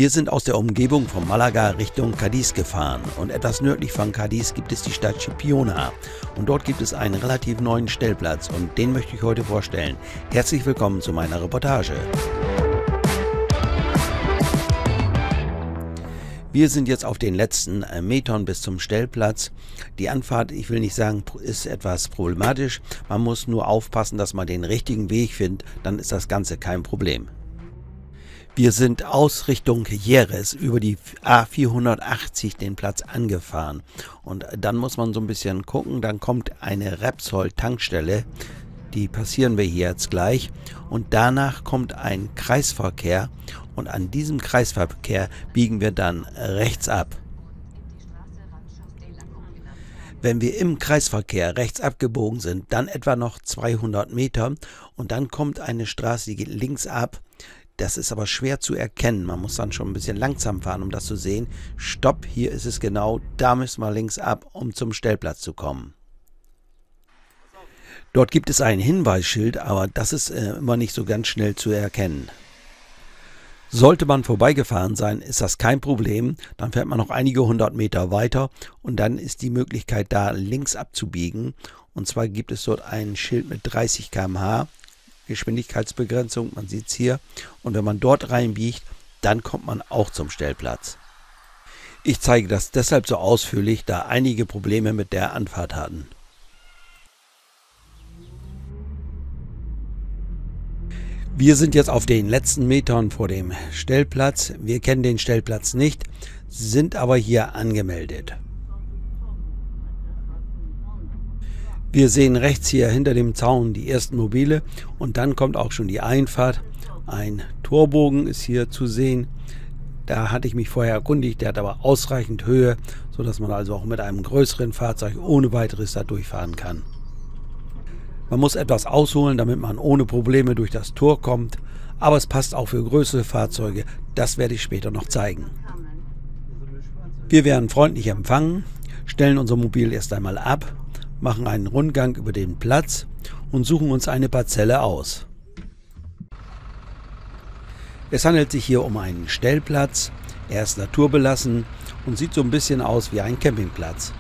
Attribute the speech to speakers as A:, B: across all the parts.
A: Wir sind aus der Umgebung von Malaga Richtung Cádiz gefahren und etwas nördlich von Cádiz gibt es die Stadt Chipiona und dort gibt es einen relativ neuen Stellplatz und den möchte ich heute vorstellen. Herzlich willkommen zu meiner Reportage. Wir sind jetzt auf den letzten Metern bis zum Stellplatz. Die Anfahrt, ich will nicht sagen, ist etwas problematisch. Man muss nur aufpassen, dass man den richtigen Weg findet, dann ist das Ganze kein Problem. Wir sind aus Richtung Jerez über die A480 den Platz angefahren und dann muss man so ein bisschen gucken, dann kommt eine Repsol-Tankstelle, die passieren wir hier jetzt gleich und danach kommt ein Kreisverkehr und an diesem Kreisverkehr biegen wir dann rechts ab. Wenn wir im Kreisverkehr rechts abgebogen sind, dann etwa noch 200 Meter und dann kommt eine Straße, die geht links ab. Das ist aber schwer zu erkennen. Man muss dann schon ein bisschen langsam fahren, um das zu sehen. Stopp, hier ist es genau. Da müssen wir links ab, um zum Stellplatz zu kommen. Dort gibt es ein Hinweisschild, aber das ist immer nicht so ganz schnell zu erkennen. Sollte man vorbeigefahren sein, ist das kein Problem. Dann fährt man noch einige 100 Meter weiter und dann ist die Möglichkeit da links abzubiegen. Und zwar gibt es dort ein Schild mit 30 km/h. Geschwindigkeitsbegrenzung, man sieht es hier. Und wenn man dort reinbiegt, dann kommt man auch zum Stellplatz. Ich zeige das deshalb so ausführlich, da einige Probleme mit der Anfahrt hatten. Wir sind jetzt auf den letzten Metern vor dem Stellplatz. Wir kennen den Stellplatz nicht, sind aber hier angemeldet. Wir sehen rechts hier hinter dem Zaun die ersten Mobile und dann kommt auch schon die Einfahrt. Ein Torbogen ist hier zu sehen. Da hatte ich mich vorher erkundigt, der hat aber ausreichend Höhe, sodass man also auch mit einem größeren Fahrzeug ohne weiteres da durchfahren kann. Man muss etwas ausholen, damit man ohne Probleme durch das Tor kommt, aber es passt auch für größere Fahrzeuge, das werde ich später noch zeigen. Wir werden freundlich empfangen, stellen unser Mobil erst einmal ab, machen einen Rundgang über den Platz und suchen uns eine Parzelle aus. Es handelt sich hier um einen Stellplatz, er ist naturbelassen und sieht so ein bisschen aus wie ein Campingplatz.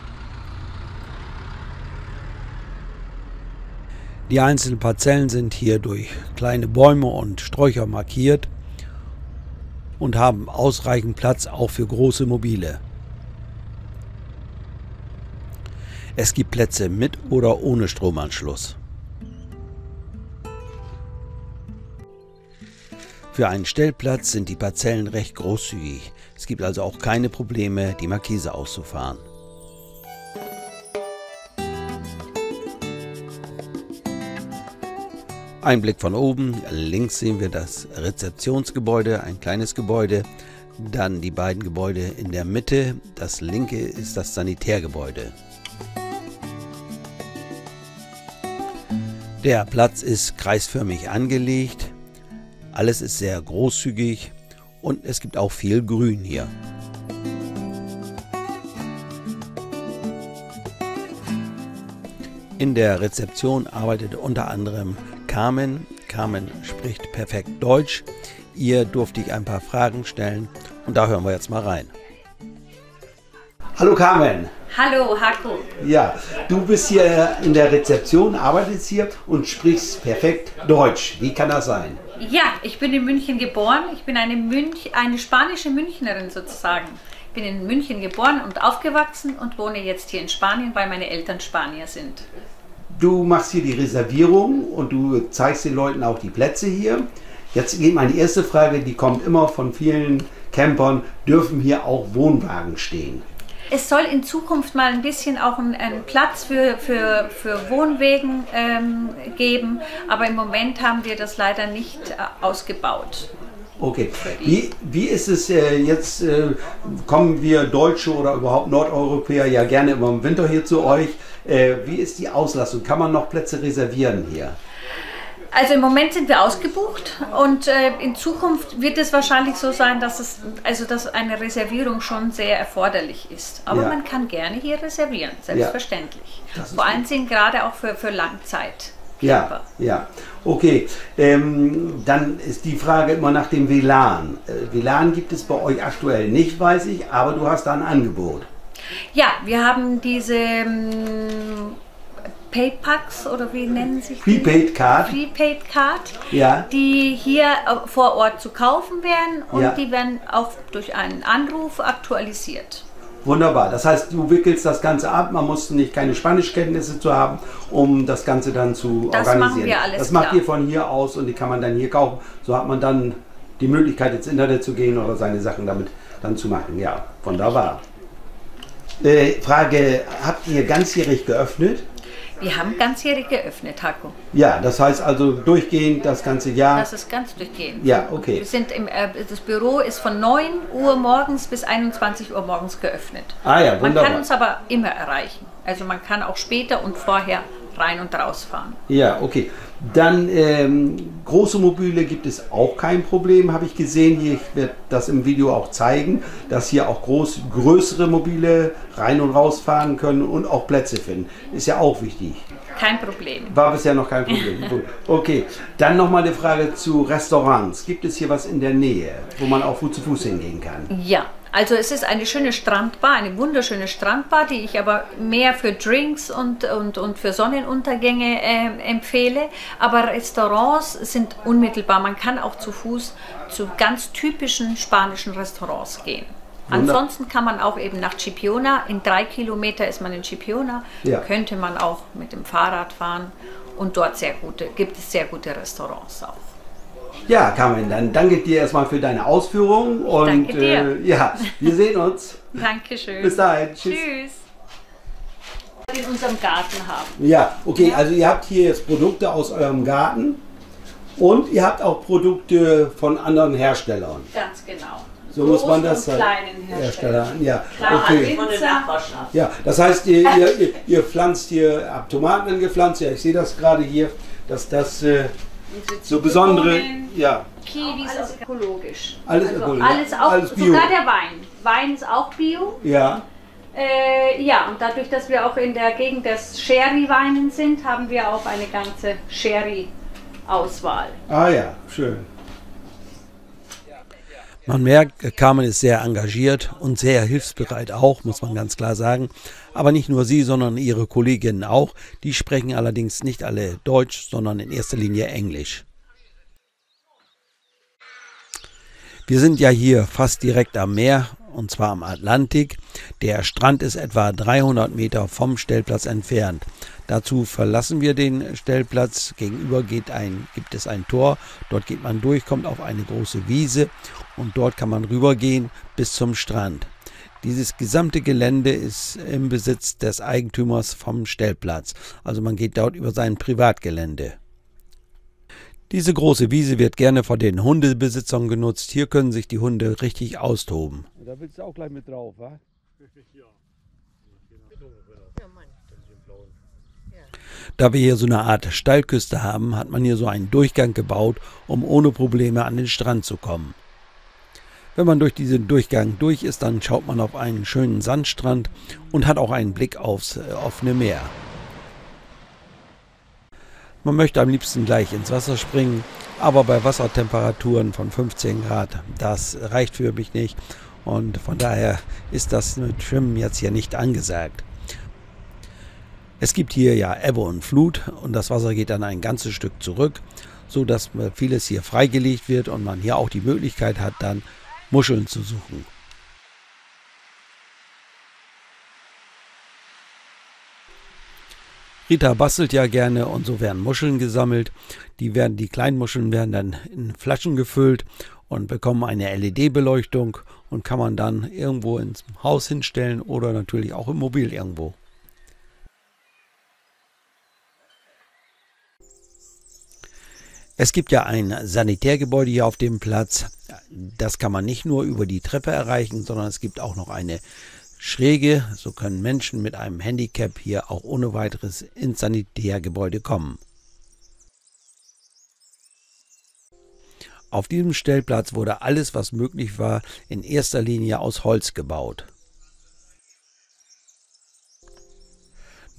A: Die einzelnen Parzellen sind hier durch kleine Bäume und Sträucher markiert und haben ausreichend Platz auch für große Mobile. Es gibt Plätze mit oder ohne Stromanschluss. Für einen Stellplatz sind die Parzellen recht großzügig. Es gibt also auch keine Probleme, die Markise auszufahren. Ein Blick von oben, links sehen wir das Rezeptionsgebäude, ein kleines Gebäude, dann die beiden Gebäude in der Mitte, das linke ist das Sanitärgebäude. Der Platz ist kreisförmig angelegt, alles ist sehr großzügig und es gibt auch viel Grün hier. In der Rezeption arbeitet unter anderem Carmen. Carmen spricht perfekt Deutsch. Ihr durfte ich ein paar Fragen stellen und da hören wir jetzt mal rein. Hallo Carmen.
B: Hallo Hako.
A: Ja, du bist hier in der Rezeption, arbeitest hier und sprichst perfekt Deutsch. Wie kann das sein?
B: Ja, ich bin in München geboren. Ich bin eine spanische Münchnerin sozusagen. Ich bin in München geboren und aufgewachsen und wohne jetzt hier in Spanien, weil meine Eltern Spanier sind.
A: Du machst hier die Reservierung und du zeigst den Leuten auch die Plätze hier. Jetzt geht meine erste Frage, die kommt immer von vielen Campern. Dürfen hier auch Wohnwagen stehen?
B: Es soll in Zukunft mal ein bisschen auch einen Platz für Wohnwegen geben, aber im Moment haben wir das leider nicht ausgebaut.
A: Okay, wie ist es jetzt, kommen wir Deutsche oder überhaupt Nordeuropäer ja gerne immer im Winter hier zu euch. Wie ist die Auslastung? Kann man noch Plätze reservieren hier?
B: Also im Moment sind wir ausgebucht und in Zukunft wird es wahrscheinlich so sein, dass eine Reservierung schon sehr erforderlich ist. Aber man kann gerne hier reservieren, selbstverständlich. Ja, vor allen Dingen gerade auch für Langzeit.
A: Ja, ja. Okay, dann ist die Frage immer nach dem WLAN. WLAN gibt es bei euch aktuell nicht, weiß ich, aber du hast da ein Angebot.
B: Ja, wir haben diese Paypacks oder wie nennen sich die?
A: Prepaid Card.
B: Prepaid Card,
A: Ja.
B: die hier vor Ort zu kaufen werden und
A: Ja.
B: die werden auch durch einen Anruf aktualisiert.
A: Wunderbar. Das heißt, du wickelst das Ganze ab. Man muss nicht keine Spanischkenntnisse zu haben, um das Ganze dann zu
B: Das
A: organisieren.
B: machen wir alles
A: Das macht
B: klar.
A: ihr von hier aus und die kann man dann hier kaufen. So hat man dann die Möglichkeit, ins Internet zu gehen oder seine Sachen damit dann zu machen. Ja, wunderbar. Frage, habt ihr ganzjährig geöffnet?
B: Wir haben ganzjährig geöffnet, Hako.
A: Ja, das heißt also durchgehend das ganze Jahr.
B: Das ist ganz durchgehend.
A: Ja, okay.
B: Wir sind das Büro ist von 9 Uhr morgens bis 21 Uhr morgens geöffnet.
A: Ah ja,
B: Man
A: wunderbar.
B: kann uns aber immer erreichen. Also man kann auch später und vorher rein und raus fahren.
A: Ja, okay. Dann große Mobile gibt es auch kein Problem, habe ich gesehen. Hier, ich werde das im Video auch zeigen, dass hier auch größere Mobile rein und raus fahren können und auch Plätze finden. Ist ja auch wichtig.
B: Kein Problem.
A: War bisher noch kein Problem. Gut. Okay, dann nochmal eine Frage zu Restaurants. Gibt es hier was in der Nähe, wo man auch zu Fuß hingehen kann?
B: Ja, also es ist eine schöne Strandbar, eine wunderschöne Strandbar, die ich aber mehr für Drinks und für Sonnenuntergänge empfehle. Aber Restaurants sind unmittelbar. Man kann auch zu Fuß zu ganz typischen spanischen Restaurants gehen. Ansonsten kann man auch eben nach Chipiona, in 3 Kilometer ist man in Chipiona,
A: Ja.
B: könnte man auch mit dem Fahrrad fahren und dort gibt es sehr gute Restaurants auch.
A: Ja, Carmen, dann danke ich dir erstmal für deine Ausführungen und
B: Danke dir.
A: Ja, wir sehen uns.
B: Dankeschön.
A: Bis dahin. Tschüss.
B: Tschüss. In unserem Garten haben.
A: Ja, okay, also ihr habt hier jetzt Produkte aus eurem Garten und ihr habt auch Produkte von anderen Herstellern.
B: Ganz genau.
A: So muss man das
B: Großen und kleinen
A: Herstellern. Ja,
B: Klar,
A: okay.
B: von der Nachbarschaft.
A: Ja, das heißt, ihr pflanzt hier, habt Tomaten gepflanzt, ja, ich sehe das gerade hier, dass das so besondere, ja,
B: Kiwis, alles ökologisch.
A: Alles
B: also
A: ökologisch.
B: Alles auch,
A: Alles Bio.
B: sogar der Wein. Wein ist auch Bio.
A: ja,
B: Ja, und dadurch, dass wir auch in der Gegend des Sherry-Weinen sind, haben wir auch eine ganze Sherry-Auswahl.
A: ah ja, schön.
C: Man merkt, Carmen ist sehr engagiert und sehr hilfsbereit auch, muss man ganz klar sagen. Aber nicht nur sie, sondern ihre Kolleginnen auch. Die sprechen allerdings nicht alle Deutsch, sondern in erster Linie Englisch. Wir sind ja hier fast direkt am Meer, und zwar am Atlantik. Der Strand ist etwa 300 Meter vom Stellplatz entfernt. Dazu verlassen wir den Stellplatz. Gegenüber gibt es ein Tor. Dort geht man durch, kommt auf eine große Wiese und dort kann man rübergehen bis zum Strand. Dieses gesamte Gelände ist im Besitz des Eigentümers vom Stellplatz. Also man geht dort über sein Privatgelände. Diese große Wiese wird gerne von den Hundebesitzern genutzt. Hier können sich die Hunde richtig austoben.
A: Da willst du auch gleich mit drauf, wa?
C: Da wir hier so eine Art Steilküste haben, hat man hier so einen Durchgang gebaut, um ohne Probleme an den Strand zu kommen. Wenn man durch diesen Durchgang durch ist, dann schaut man auf einen schönen Sandstrand und hat auch einen Blick aufs offene Meer. Man möchte am liebsten gleich ins Wasser springen, aber bei Wassertemperaturen von 15 Grad, das reicht für mich nicht und von daher ist das mit Schwimmen jetzt hier nicht angesagt. Es gibt hier ja Ebbe und Flut und das Wasser geht dann ein ganzes Stück zurück, so dass vieles hier freigelegt wird und man hier auch die Möglichkeit hat, dann Muscheln zu suchen. Rita bastelt ja gerne und so werden Muscheln gesammelt. Die kleinen Muscheln werden dann in Flaschen gefüllt und bekommen eine LED-Beleuchtung und kann man dann irgendwo ins Haus hinstellen oder natürlich auch im Mobil irgendwo. Es gibt ja ein Sanitärgebäude hier auf dem Platz. Das kann man nicht nur über die Treppe erreichen, sondern es gibt auch noch eine Schräge. So können Menschen mit einem Handicap hier auch ohne weiteres ins Sanitärgebäude kommen. Auf diesem Stellplatz wurde alles, was möglich war, in erster Linie aus Holz gebaut.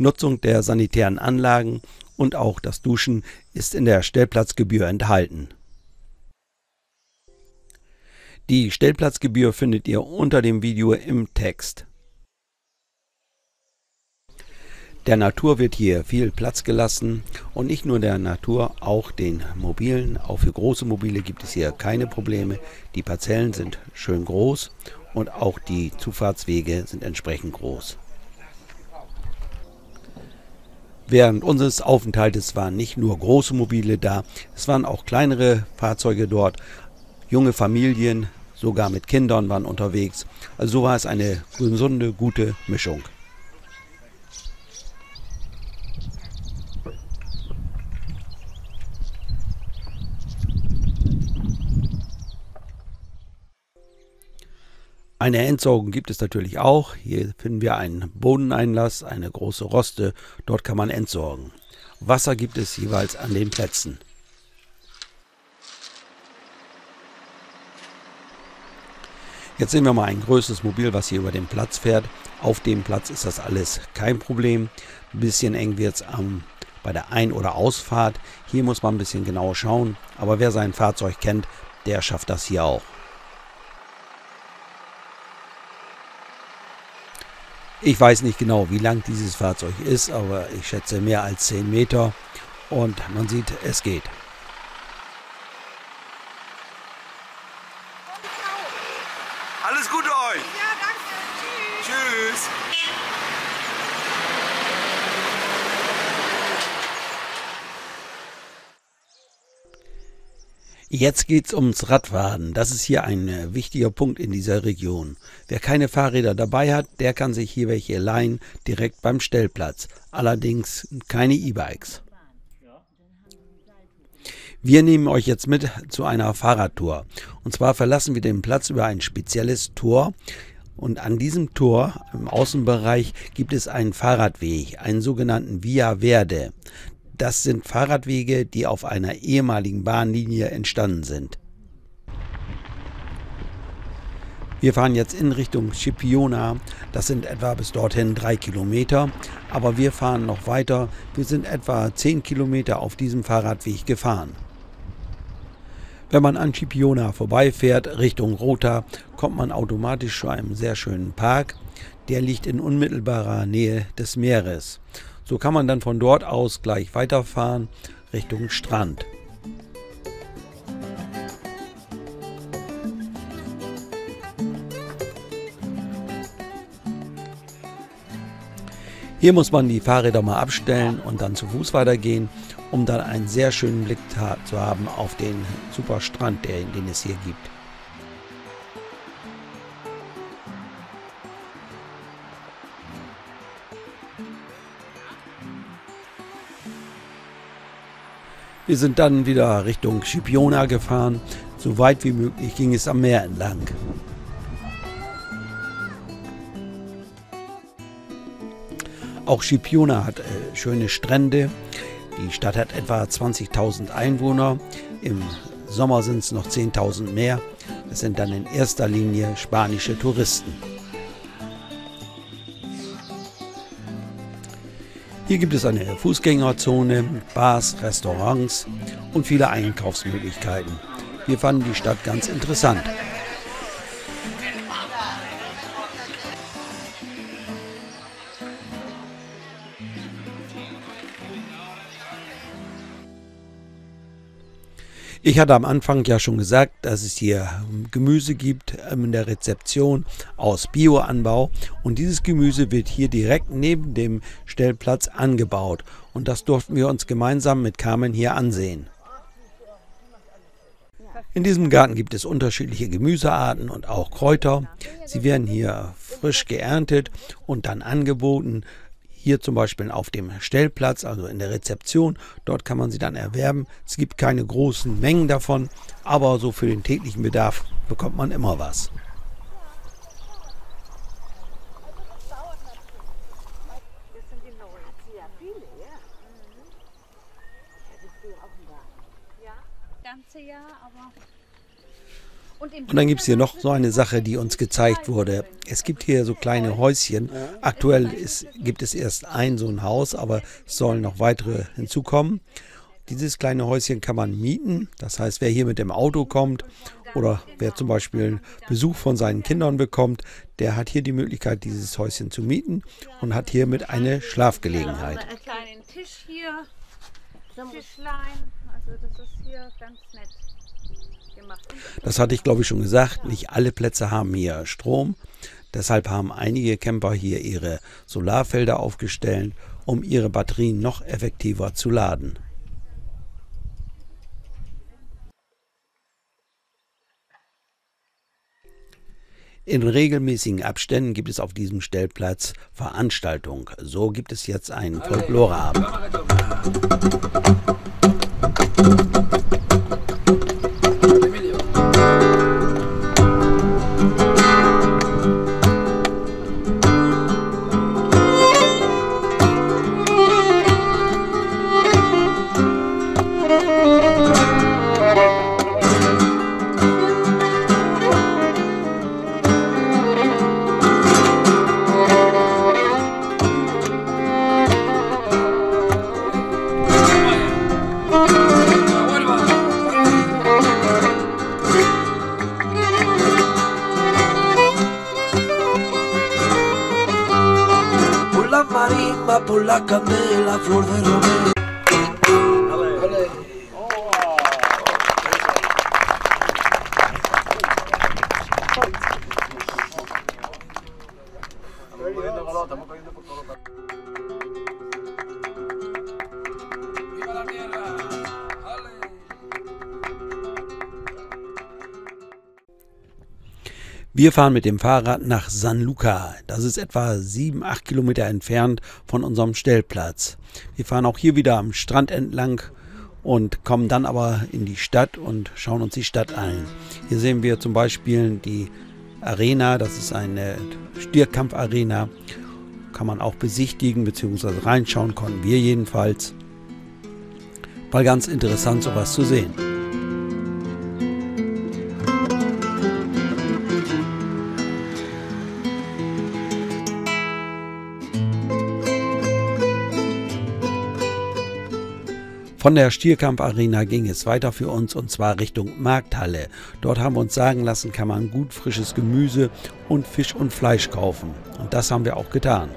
A: Nutzung der sanitären Anlagen und auch das Duschen ist in der Stellplatzgebühr enthalten. Die Stellplatzgebühr findet ihr unter dem Video im Text. Der Natur wird hier viel Platz gelassen und nicht nur der Natur, auch den Mobilen. Auch für große Mobile gibt es hier keine Probleme. Die Parzellen sind schön groß und auch die Zufahrtswege sind entsprechend groß. Während unseres Aufenthaltes waren nicht nur große Mobile da, es waren auch kleinere Fahrzeuge dort. Junge Familien, sogar mit Kindern waren unterwegs. Also so war es eine gesunde, gute Mischung. Eine Entsorgung gibt es natürlich auch. Hier finden wir einen Bodeneinlass, eine große Roste. Dort kann man entsorgen. Wasser gibt es jeweils an den Plätzen. Jetzt sehen wir mal ein größeres Mobil, was hier über den Platz fährt. Auf dem Platz ist das alles kein Problem. Ein bisschen eng wird es bei der Ein- oder Ausfahrt. Hier muss man ein bisschen genauer schauen. Aber wer sein Fahrzeug kennt, der schafft das hier auch. Ich weiß nicht genau, wie lang dieses Fahrzeug ist, aber ich schätze mehr als 10 Meter und man sieht, es geht.
D: Alles Gute euch!
E: Ja, danke.
D: Tschüss!
A: Jetzt geht's ums Radfahren. Das ist hier ein wichtiger Punkt in dieser Region. Wer keine Fahrräder dabei hat, der kann sich hier welche leihen, direkt beim Stellplatz. Allerdings keine E-Bikes. Wir nehmen euch jetzt mit zu einer Fahrradtour. Und zwar verlassen wir den Platz über ein spezielles Tor. Und an diesem Tor im Außenbereich gibt es einen Fahrradweg, einen sogenannten Via Verde. Das sind Fahrradwege, die auf einer ehemaligen Bahnlinie entstanden sind. Wir fahren jetzt in Richtung Scipiona. Das sind etwa bis dorthin 3 Kilometer. Aber wir fahren noch weiter. Wir sind etwa 10 Kilometer auf diesem Fahrradweg gefahren. Wenn man an Scipiona vorbeifährt, Richtung Rota, kommt man automatisch zu einem sehr schönen Park. Der liegt in unmittelbarer Nähe des Meeres. So kann man dann von dort aus gleich weiterfahren Richtung Strand. Hier muss man die Fahrräder mal abstellen und dann zu Fuß weitergehen, um dann einen sehr schönen Blick zu haben auf den super Strand, den es hier gibt. Wir sind dann wieder Richtung Scipiona gefahren. So weit wie möglich ging es am Meer entlang. Auch Scipiona hat schöne Strände. Die Stadt hat etwa 20.000 Einwohner. Im Sommer sind es noch 10.000 mehr. Das sind dann in erster Linie spanische Touristen. Hier gibt es eine Fußgängerzone, Bars, Restaurants und viele Einkaufsmöglichkeiten. Wir fanden die Stadt ganz interessant. Ich hatte am Anfang ja schon gesagt, dass es hier Gemüse gibt in der Rezeption aus Bioanbau und dieses Gemüse wird hier direkt neben dem Stellplatz angebaut und das durften wir uns gemeinsam mit Carmen hier ansehen. In diesem Garten gibt es unterschiedliche Gemüsearten und auch Kräuter. Sie werden hier frisch geerntet und dann angeboten. Hier zum Beispiel auf dem Stellplatz, also in der Rezeption, dort kann man sie dann erwerben. Es gibt keine großen Mengen davon, aber so für den täglichen Bedarf bekommt man immer was. Und dann gibt es hier noch so eine Sache, die uns gezeigt wurde. Es gibt hier so kleine Häuschen. Aktuell gibt es erst so ein Haus, aber es sollen noch weitere hinzukommen. Dieses kleine Häuschen kann man mieten. Das heißt, wer hier mit dem Auto kommt oder wer zum Beispiel Besuch von seinen Kindern bekommt, der hat hier die Möglichkeit, dieses Häuschen zu mieten und hat hiermit eine Schlafgelegenheit.
B: Einen kleinen Tisch hier, Tischlein, also das ist hier ganz nett gemacht.
A: Das hatte ich, glaube ich, schon gesagt. Nicht alle Plätze haben hier Strom. Deshalb haben einige Camper hier ihre Solarfelder aufgestellt, um ihre Batterien noch effektiver zu laden. In regelmäßigen Abständen gibt es auf diesem Stellplatz Veranstaltungen. So gibt es jetzt einen Folkloreabend.
F: Por la candela, flor de romero.
A: Wir fahren mit dem Fahrrad nach San Luca. Das ist etwa 7-8 Kilometer entfernt von unserem Stellplatz. Wir fahren auch hier wieder am Strand entlang und kommen dann aber in die Stadt und schauen uns die Stadt an. Hier sehen wir zum Beispiel die Arena. Das ist eine Stierkampfarena. Kann man auch besichtigen bzw. reinschauen, konnten wir jedenfalls. War ganz interessant, sowas zu sehen. Von der Stierkampfarena ging es weiter für uns und zwar Richtung Markthalle. Dort haben wir uns sagen lassen, kann man gut frisches Gemüse und Fisch und Fleisch kaufen. Und das haben wir auch getan.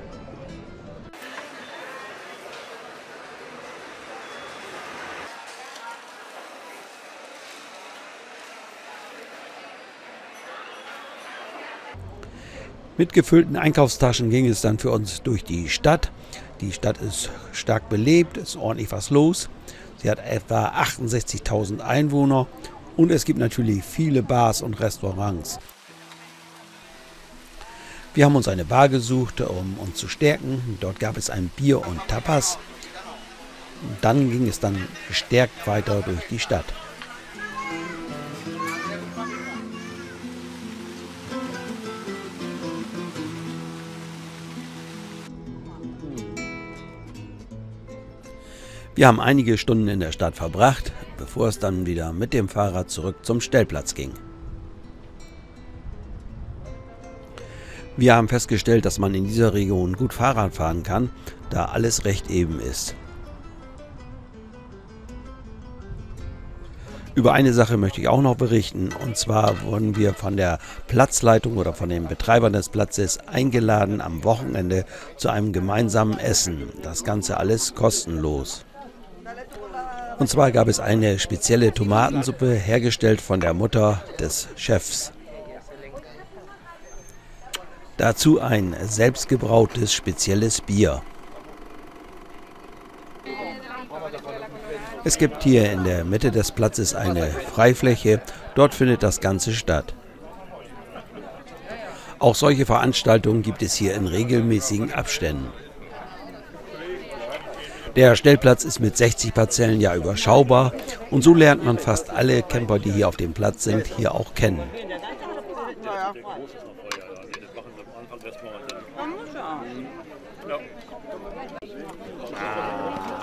A: Mit gefüllten Einkaufstaschen ging es dann für uns durch die Stadt. Die Stadt ist stark belebt, ist ordentlich was los. Sie hat etwa 68.000 Einwohner und es gibt natürlich viele Bars und Restaurants. Wir haben uns eine Bar gesucht, um uns zu stärken. Dort gab es ein Bier und Tapas. Und dann ging es dann gestärkt weiter durch die Stadt. Wir haben einige Stunden in der Stadt verbracht, bevor es dann wieder mit dem Fahrrad zurück zum Stellplatz ging. Wir haben festgestellt, dass man in dieser Region gut Fahrrad fahren kann, da alles recht eben ist. Über eine Sache möchte ich auch noch berichten, und zwar wurden wir von der Platzleitung oder von den Betreibern des Platzes eingeladen am Wochenende zu einem gemeinsamen Essen. Das Ganze alles kostenlos. Und zwar gab es eine spezielle Tomatensuppe, hergestellt von der Mutter des Chefs. Dazu ein selbstgebrautes spezielles Bier. Es gibt hier in der Mitte des Platzes eine Freifläche, dort findet das Ganze statt. Auch solche Veranstaltungen gibt es hier in regelmäßigen Abständen. Der Stellplatz ist mit 60 Parzellen ja überschaubar und so lernt man fast alle Camper, die hier auf dem Platz sind, hier auch kennen.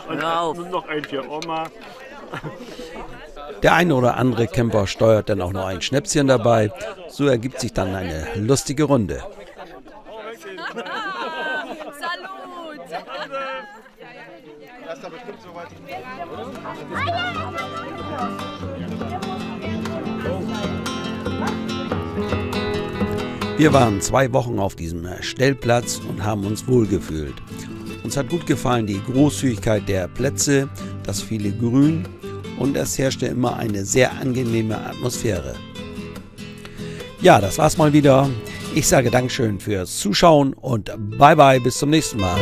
G: Und noch ein für Oma.
A: Der eine oder andere Camper steuert dann auch noch ein Schnäpschen dabei. So ergibt sich dann eine lustige Runde.
E: Salut!
A: Wir waren 2 Wochen auf diesem Stellplatz und haben uns wohlgefühlt. Uns hat gut gefallen die Großzügigkeit der Plätze, das viele Grün und es herrschte immer eine sehr angenehme Atmosphäre. Ja, das war's mal wieder. Ich sage Dankeschön fürs Zuschauen und bye bye, bis zum nächsten Mal.